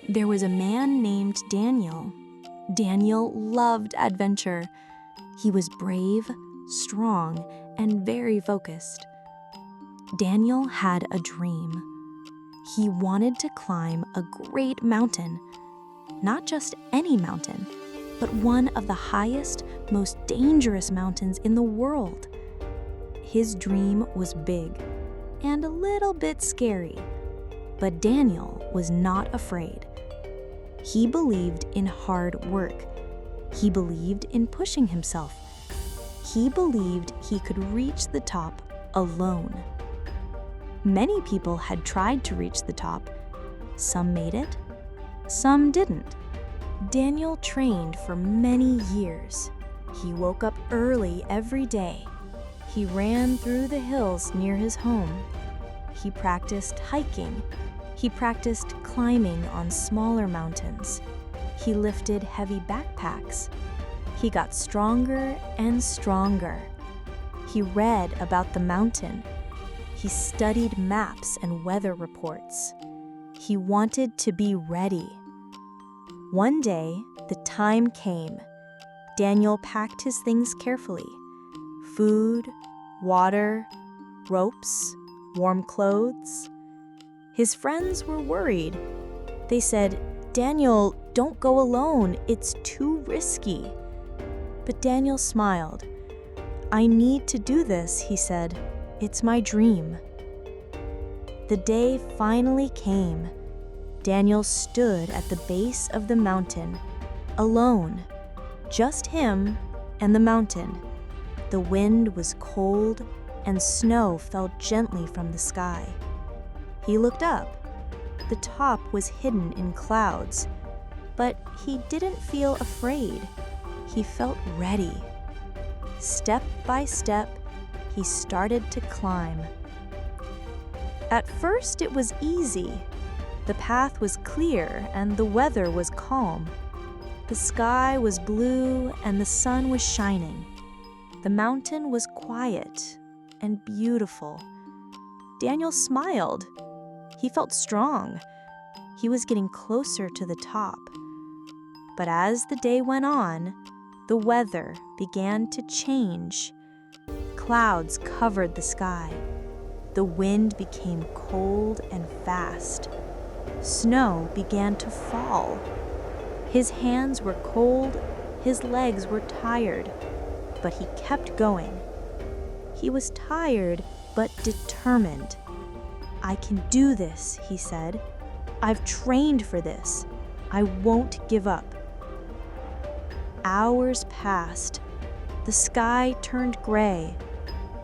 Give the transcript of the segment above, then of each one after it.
There was a man named Daniel. Daniel loved adventure. He was brave, strong, and very focused. Daniel had a dream. He wanted to climb a great mountain. Not just any mountain, but one of the highest, most dangerous mountains in the world. His dream was big and a little bit scary, but Daniel was not afraid. He believed in hard work. He believed in pushing himself. He believed he could reach the top alone. Many people had tried to reach the top. Some made it, some didn't. Daniel trained for many years. He woke up early every day. He ran through the hills near his home. He practiced hiking. He practiced climbing on smaller mountains. He lifted heavy backpacks. He got stronger and stronger. He read about the mountain. He studied maps and weather reports. He wanted to be ready. One day, the time came. Daniel packed his things carefully. Food, water, ropes, warm clothes. His friends were worried. They said, "Daniel, don't go alone. It's too risky." But Daniel smiled. "I need to do this," he said. "It's my dream." The day finally came. Daniel stood at the base of the mountain, alone, just him and the mountain. The wind was cold and snow fell gently from the sky. He looked up. The top was hidden in clouds, but he didn't feel afraid. He felt ready. Step by step, he started to climb. At first, it was easy. The path was clear and the weather was calm. The sky was blue and the sun was shining. The mountain was quiet and beautiful. Daniel smiled. He felt strong. He was getting closer to the top. But as the day went on, the weather began to change. Clouds covered the sky. The wind became cold and fast. Snow began to fall. His hands were cold, his legs were tired, but he kept going. He was tired, but determined. "I can do this," he said. "I've trained for this. I won't give up." Hours passed. The sky turned gray.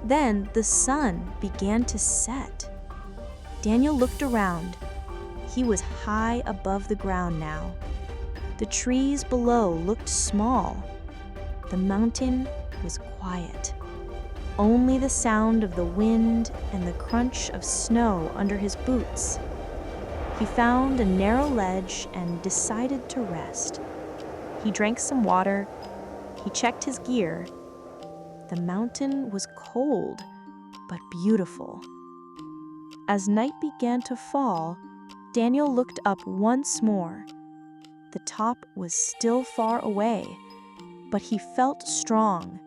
Then the sun began to set. Daniel looked around. He was high above the ground now. The trees below looked small. The mountain was quiet. Only the sound of the wind and the crunch of snow under his boots. He found a narrow ledge and decided to rest. He drank some water. He checked his gear. The mountain was cold, but beautiful. As night began to fall, Daniel looked up once more. The top was still far away, but he felt strong.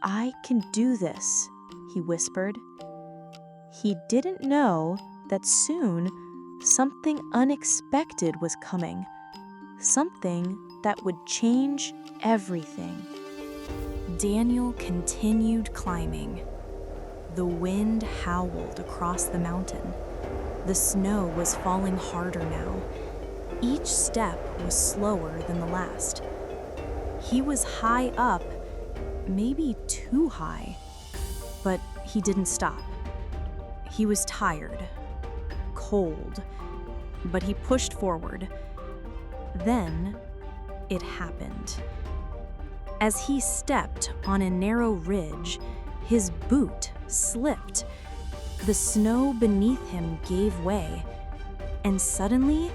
"I can do this," he whispered. He didn't know that soon something unexpected was coming, something that would change everything. Daniel continued climbing. The wind howled across the mountain. The snow was falling harder now. Each step was slower than the last. He was high up, maybe too high, but he didn't stop. He was tired, cold, but he pushed forward. Then it happened. As he stepped on a narrow ridge, his boot slipped. The snow beneath him gave way, and suddenly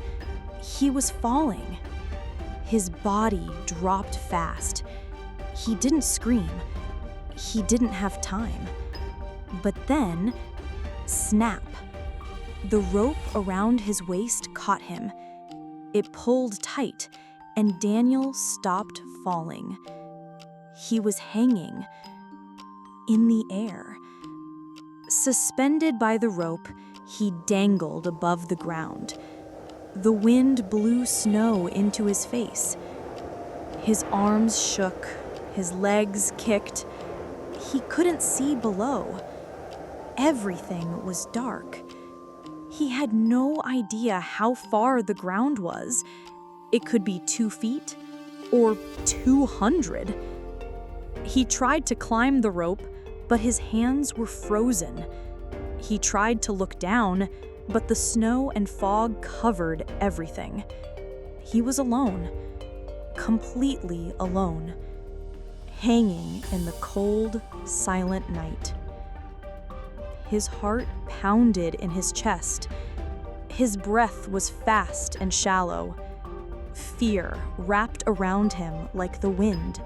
he was falling. His body dropped fast. He didn't scream. He didn't have time. But then, snap! The rope around his waist caught him. It pulled tight, and Daniel stopped falling. He was hanging in the air. Suspended by the rope, he dangled above the ground. The wind blew snow into his face. His arms shook, his legs kicked. He couldn't see below. Everything was dark. He had no idea how far the ground was. It could be 2 feet or 200. He tried to climb the rope, but his hands were frozen. He tried to look down, but the snow and fog covered everything. He was alone, completely alone, hanging in the cold, silent night. His heart pounded in his chest. His breath was fast and shallow. Fear wrapped around him like the wind.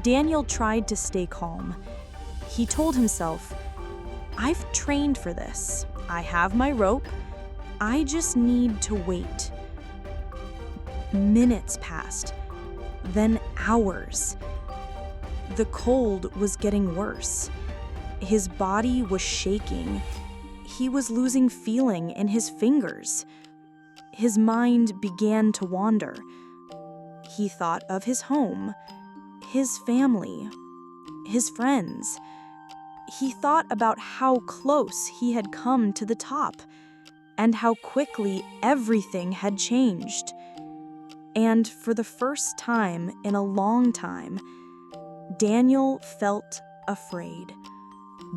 Daniel tried to stay calm. He told himself, "I've trained for this. I have my rope. I just need to wait." Minutes passed, then hours. The cold was getting worse. His body was shaking. He was losing feeling in his fingers. His mind began to wander. He thought of his home, his family, his friends. He thought about how close he had come to the top and how quickly everything had changed. And for the first time in a long time, Daniel felt afraid.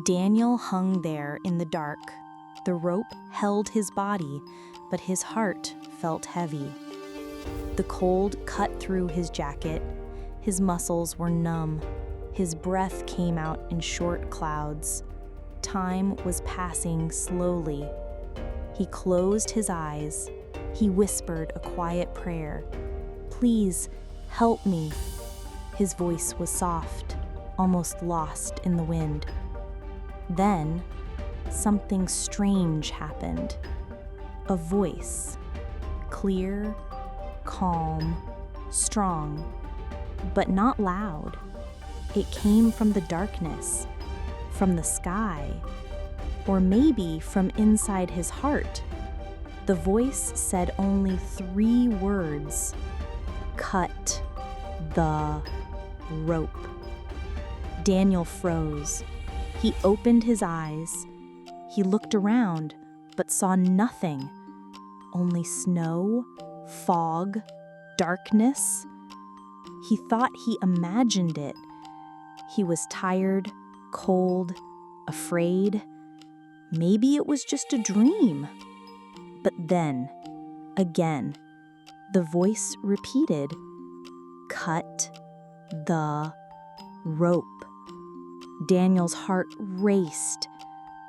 Daniel hung there in the dark. The rope held his body, but his heart felt heavy. The cold cut through his jacket. His muscles were numb. His breath came out in short clouds. Time was passing slowly. He closed his eyes. He whispered a quiet prayer. "Please, help me." His voice was soft, almost lost in the wind. Then, something strange happened. A voice, clear, calm, strong, but not loud. It came from the darkness, from the sky, or maybe from inside his heart. The voice said only 3 words: "Cut the rope." Daniel froze. He opened his eyes. He looked around, but saw nothing. Only snow, fog, darkness. He thought he imagined it. He was tired, cold, afraid. Maybe it was just a dream. But then, again, the voice repeated, "Cut the rope." Daniel's heart raced.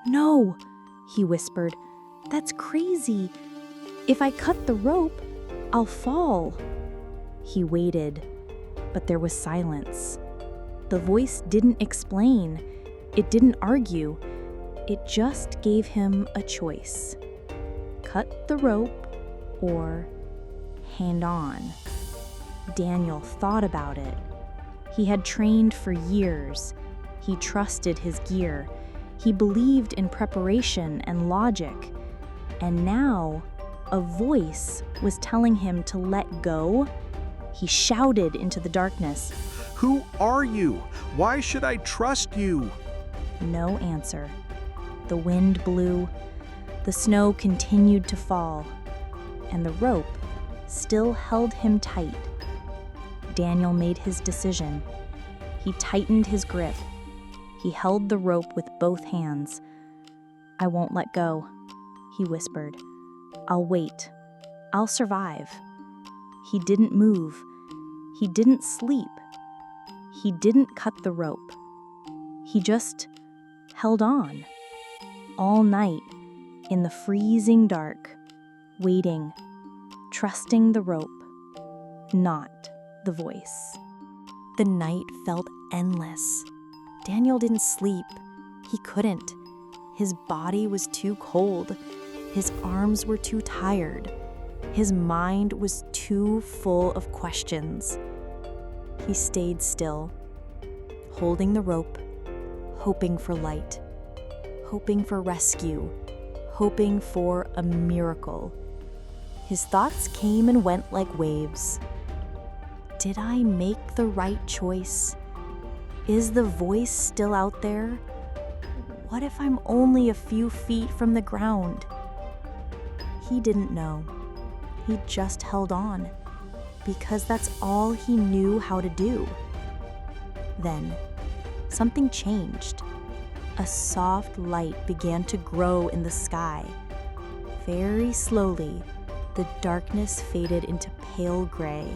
"No," he whispered. "That's crazy. If I cut the rope, I'll fall." He waited, but there was silence. The voice didn't explain. It didn't argue. It just gave him a choice. Cut the rope or hang on. Daniel thought about it. He had trained for years. He trusted his gear. He believed in preparation and logic. And now, a voice was telling him to let go. He shouted into the darkness, "Who are you? Why should I trust you?" No answer. The wind blew. The snow continued to fall. And the rope still held him tight. Daniel made his decision. He tightened his grip. He held the rope with both hands. "I won't let go," he whispered. "I'll wait. I'll survive." He didn't move. He didn't sleep. He didn't cut the rope. He just held on. All night, in the freezing dark, waiting, trusting the rope, not the voice. The night felt endless. Daniel didn't sleep. He couldn't. His body was too cold. His arms were too tired. His mind was too full of questions. He stayed still, holding the rope, hoping for light, hoping for rescue, hoping for a miracle. His thoughts came and went like waves. Did I make the right choice? Is the voice still out there? What if I'm only a few feet from the ground? He didn't know. He just held on, because that's all he knew how to do. Then, something changed. A soft light began to grow in the sky. Very slowly, the darkness faded into pale gray.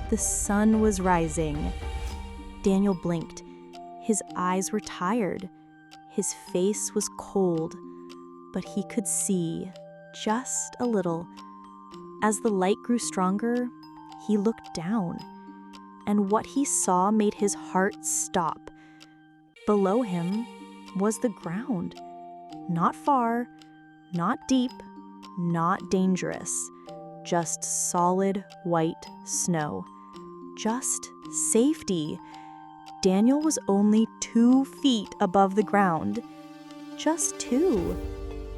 The sun was rising. Daniel blinked. His eyes were tired. His face was cold, but he could see just a little. As the light grew stronger, he looked down, and what he saw made his heart stop. Below him was the ground. Not far, not deep, not dangerous. Just solid white snow. Just safety. Daniel was only 2 feet above the ground. Just 2.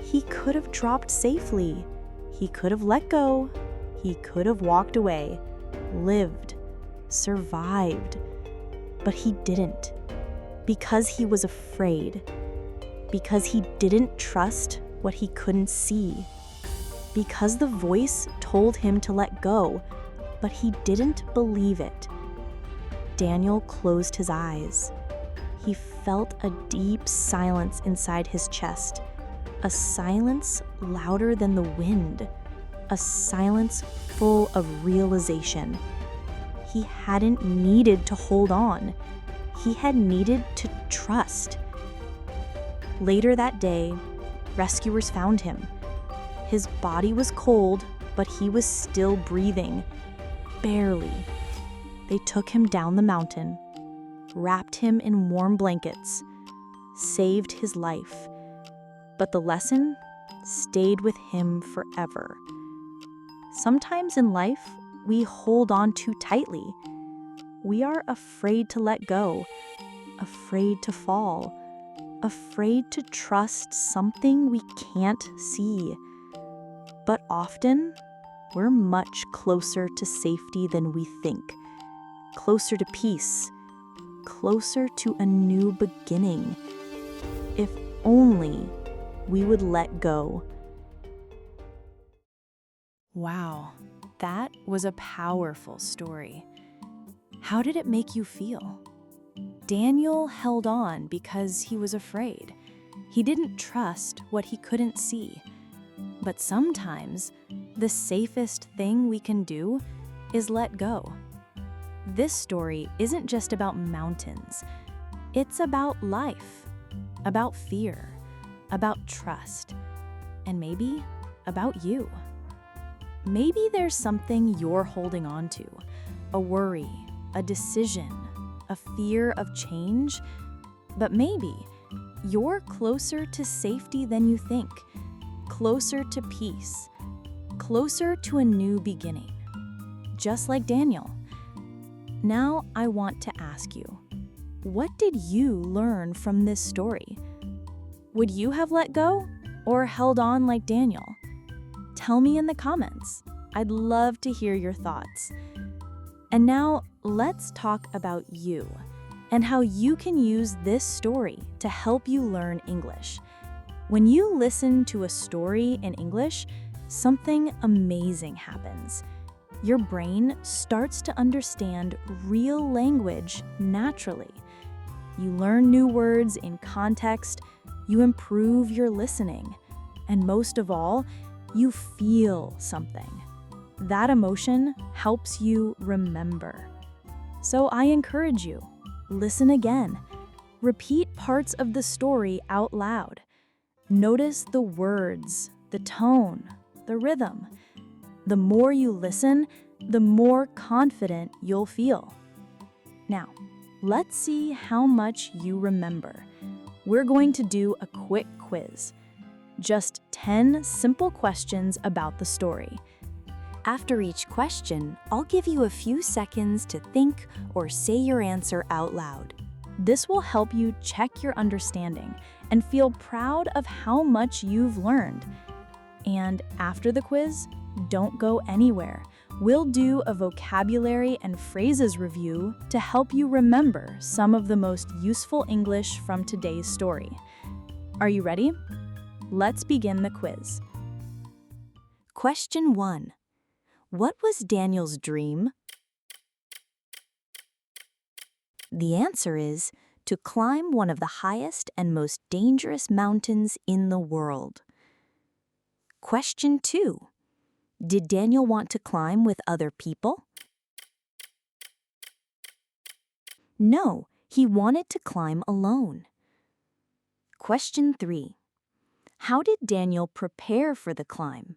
He could have dropped safely. He could have let go. He could have walked away, lived, survived. But he didn't. Because he was afraid. Because he didn't trust what he couldn't see. Because the voice told him to let go, but he didn't believe it. Daniel closed his eyes. He felt a deep silence inside his chest. A silence louder than the wind. A silence full of realization. He hadn't needed to hold on. He had needed to trust. Later that day, rescuers found him. His body was cold, but he was still breathing. Barely. They took him down the mountain, wrapped him in warm blankets, saved his life. But the lesson stayed with him forever. Sometimes in life, we hold on too tightly. We are afraid to let go, afraid to fall, afraid to trust something we can't see. But often, we're much closer to safety than we think, closer to peace, closer to a new beginning. If only we would let go. Wow, that was a powerful story. How did it make you feel? Daniel held on because he was afraid. He didn't trust what he couldn't see. But sometimes, the safest thing we can do is let go. This story isn't just about mountains. It's about life, about fear, about trust, and maybe about you. Maybe there's something you're holding on to, a worry, a decision, a fear of change, but maybe you're closer to safety than you think, closer to peace, closer to a new beginning, just like Daniel. Now I want to ask you, what did you learn from this story? Would you have let go or held on like Daniel? Tell me in the comments. I'd love to hear your thoughts. And now let's talk about you and how you can use this story to help you learn English. When you listen to a story in English, something amazing happens. Your brain starts to understand real language naturally. You learn new words in context, you improve your listening, and most of all, you feel something. That emotion helps you remember. So I encourage you, listen again. Repeat parts of the story out loud. Notice the words, the tone, the rhythm. The more you listen, the more confident you'll feel. Now, let's see how much you remember. We're going to do a quick quiz. Just 10 simple questions about the story. After each question, I'll give you a few seconds to think or say your answer out loud. This will help you check your understanding and feel proud of how much you've learned. And after the quiz, don't go anywhere. We'll do a vocabulary and phrases review to help you remember some of the most useful English from today's story. Are you ready? Let's begin the quiz. Question 1. What was Daniel's dream? The answer is to climb one of the highest and most dangerous mountains in the world. Question 2. Did Daniel want to climb with other people? No, he wanted to climb alone. Question 3. How did Daniel prepare for the climb?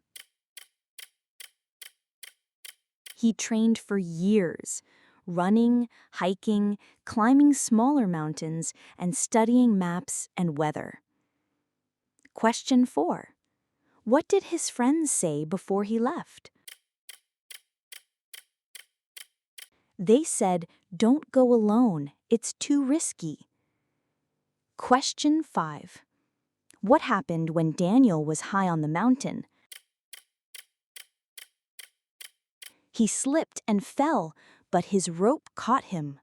He trained for years, running, hiking, climbing smaller mountains, and studying maps and weather. Question 4. What did his friends say before he left? They said, "Don't go alone, it's too risky." Question 5. What happened when Daniel was high on the mountain? He slipped and fell, but his rope caught him.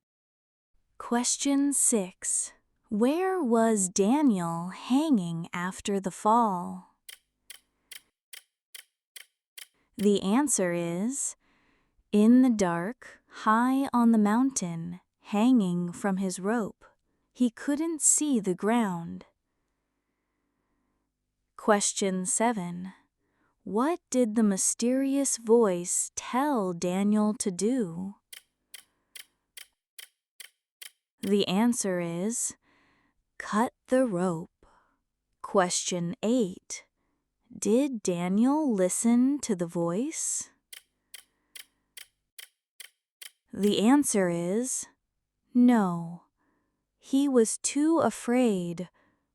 Question 6. Where was Daniel hanging after the fall? The answer is in the dark, high on the mountain, hanging from his rope. He couldn't see the ground. Question 7. What did the mysterious voice tell Daniel to do? The answer is cut the rope. Question 8. Did Daniel listen to the voice? The answer is no. He was too afraid,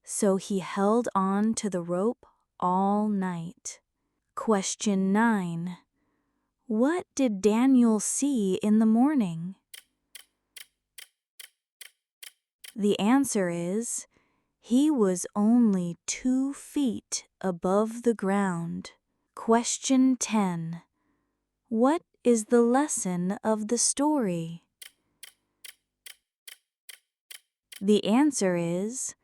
so he held on to the rope all night. Question 9. What did Daniel see in the morning? The answer is he was only 2 feet above the ground. Question 10. What is the lesson of the story? The answer is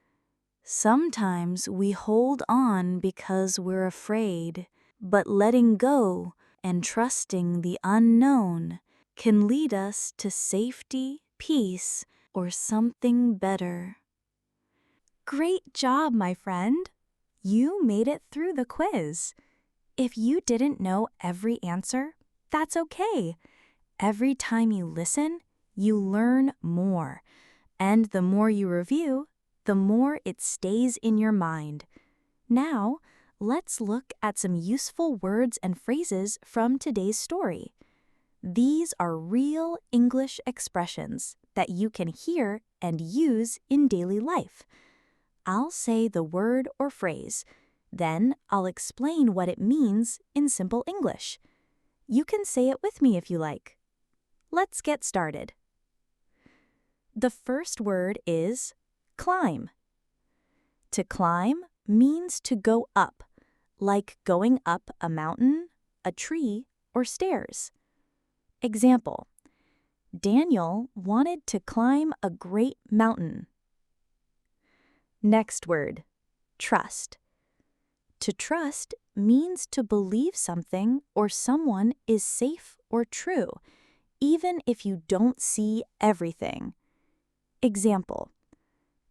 sometimes we hold on because we're afraid, but letting go and trusting the unknown can lead us to safety, peace, or something better. Great job, my friend! You made it through the quiz. If you didn't know every answer, that's okay. Every time you listen, you learn more. And the more you review, the more it stays in your mind. Now, let's look at some useful words and phrases from today's story. These are real English expressions that you can hear and use in daily life. I'll say the word or phrase, then I'll explain what it means in simple English. You can say it with me if you like. Let's get started. The first word is climb. To climb means to go up, like going up a mountain, a tree, or stairs. Example: Daniel wanted to climb a great mountain. Next word, trust. To trust means to believe something or someone is safe or true, even if you don't see everything. Example: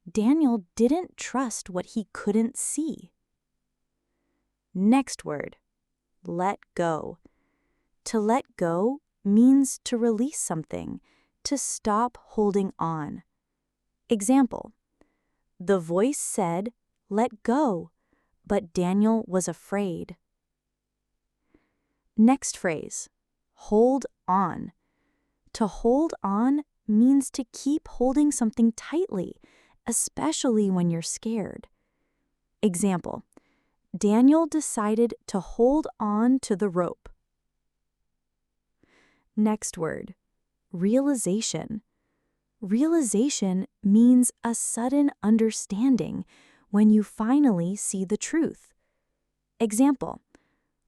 Daniel didn't trust what he couldn't see. Next word, let go. To let go means to release something, to stop holding on. Example: the voice said, "Let go," but Daniel was afraid. Next phrase, hold on. To hold on means to keep holding something tightly, especially when you're scared. Example: Daniel decided to hold on to the rope. Next word, realization. Realization means a sudden understanding when you finally see the truth. Example,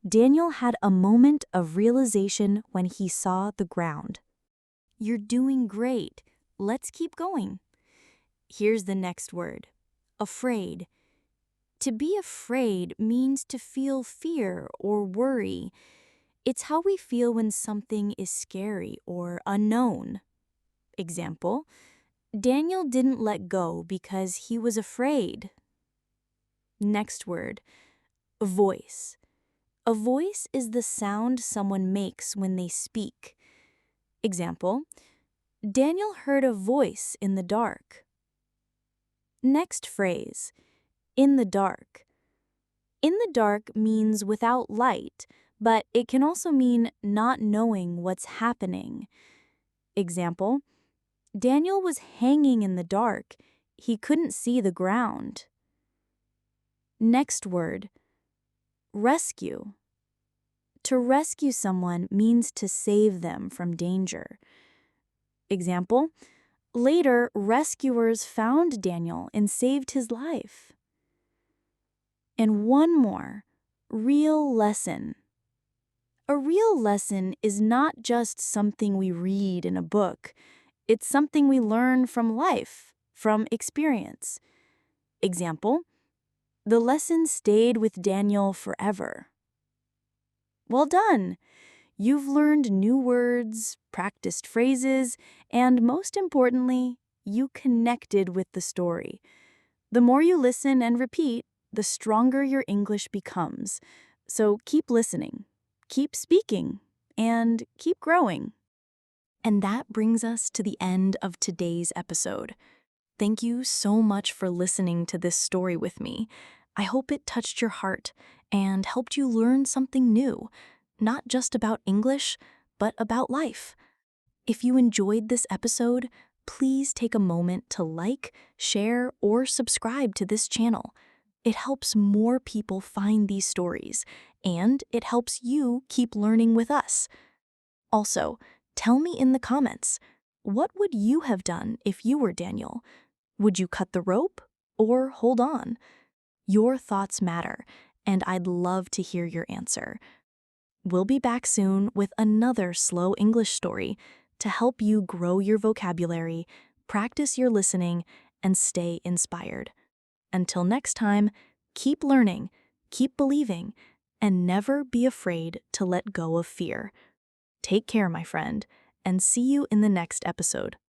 Daniel had a moment of realization when he saw the ground. You're doing great. Let's keep going. Here's the next word, afraid. To be afraid means to feel fear or worry. It's how we feel when something is scary or unknown. Example, Daniel didn't let go because he was afraid. Next word, voice. A voice is the sound someone makes when they speak. Example, Daniel heard a voice in the dark. Next phrase, in the dark. In the dark means without light, but it can also mean not knowing what's happening. Example, Daniel was hanging in the dark. He couldn't see the ground. Next word, rescue. To rescue someone means to save them from danger. Example, later rescuers found Daniel and saved his life. And one more, real lesson. A real lesson is not just something we read in a book. It's something we learn from life, from experience. Example, the lesson stayed with Daniel forever. Well done! You've learned new words, practiced phrases, and most importantly, you connected with the story. The more you listen and repeat, the stronger your English becomes. So keep listening, keep speaking, and keep growing. And that brings us to the end of today's episode. Thank you so much for listening to this story with me. I hope it touched your heart and helped you learn something new, not just about English, but about life. If you enjoyed this episode, please take a moment to like, share, or subscribe to this channel. It helps more people find these stories, and it helps you keep learning with us. Also, tell me in the comments, what would you have done if you were Daniel? Would you cut the rope or hold on? Your thoughts matter, and I'd love to hear your answer. We'll be back soon with another slow English story to help you grow your vocabulary, practice your listening, and stay inspired. Until next time, keep learning, keep believing, and never be afraid to let go of fear. Take care, my friend, and see you in the next episode.